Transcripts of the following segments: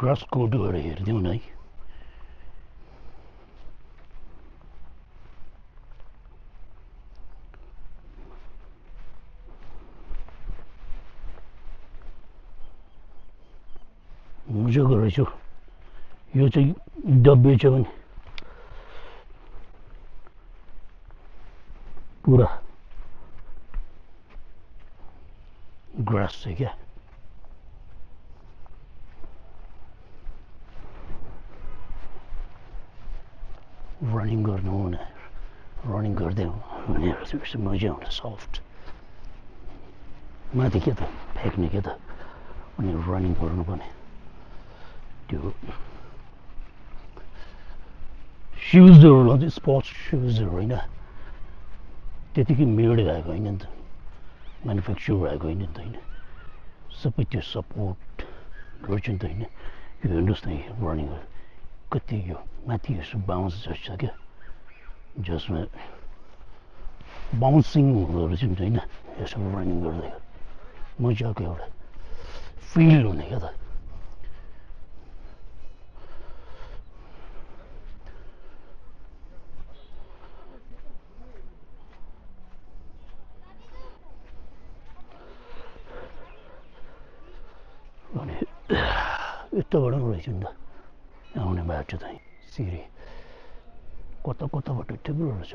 grass coat गरेर हेर्दियौ न है मजाको रहेछ यो चाहिँ डब्बे छ भने पुरा ग्रास छ क्या रनिङ गर्नु भने रनिङ गर्दै भने मजा आउँछ सफ्ट माथि के त फ्याँक्ने के त अनि रनिङ गर्नुपर्ने त्यो सुजहरू लाउँछ स्पोर्ट्स सुजहरू होइन त्यतिकै मेड भएको होइन नि त म्यानुफ्याक्चर भएको होइन नि त होइन सबै त्यो सपोर्ट गर्छ नि त होइन यो हेर्नुहोस् न रनिङ कति यो माथि यसो बााउन्स जस्तो छ क्या जसमा बााउन्सिङ हुँदो रहेछ नि त होइन यसो रनिङ गर्दै मजाको एउटा फिल हुने क्या त अनि यताबाट रहेछ नि त आउने बाटो चाहिँ सिँढी कता कताबाट थुप्रो रहेछ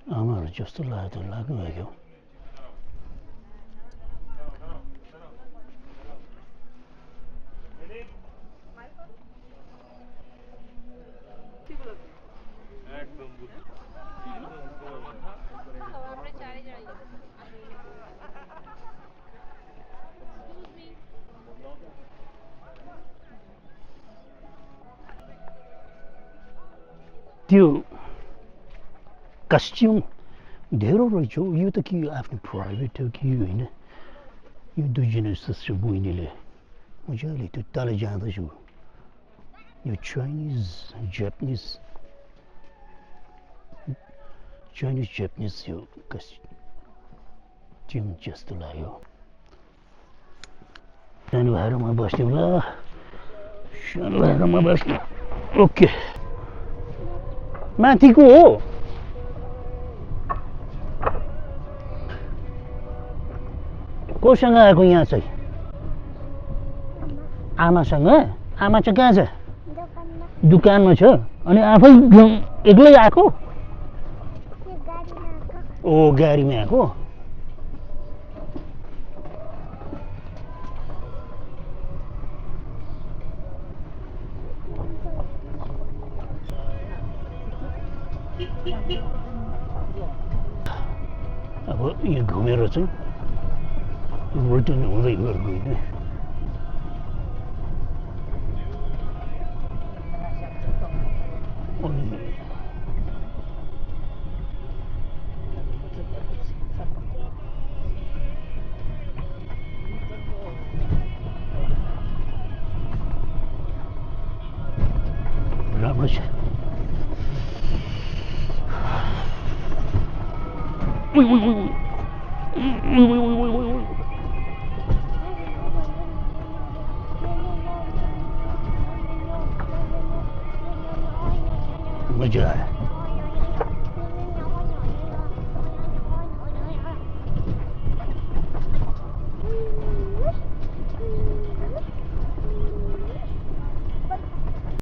आमाहरू जस्तो लाग्यो त लाग्नु भएको त्यो कस्ट्युम धेरै रहेछ यो त के आफ्नो प्राइभेट हो कि होइन यो दुईजना जस्तो बहिनीले मजाले त्यो तल जाँदैछु यो चाइनिज जापानिज यो कस्ट्युम जस्तो लाग्यो सानो भएर म बस्ने होला सानो भएर म बस्ने ओके माथिको हो कोसँग आएको यहाँ चाहिँ आमासँग आमा चाहिँ कहाँ छ दुकानमा छ अनि आफै एक्लै आएको ओ गाडीमा आएको अब यो घुमेर चाहिँ रिटर्न हुँदै घर गइने राम्रो छ मजा आयो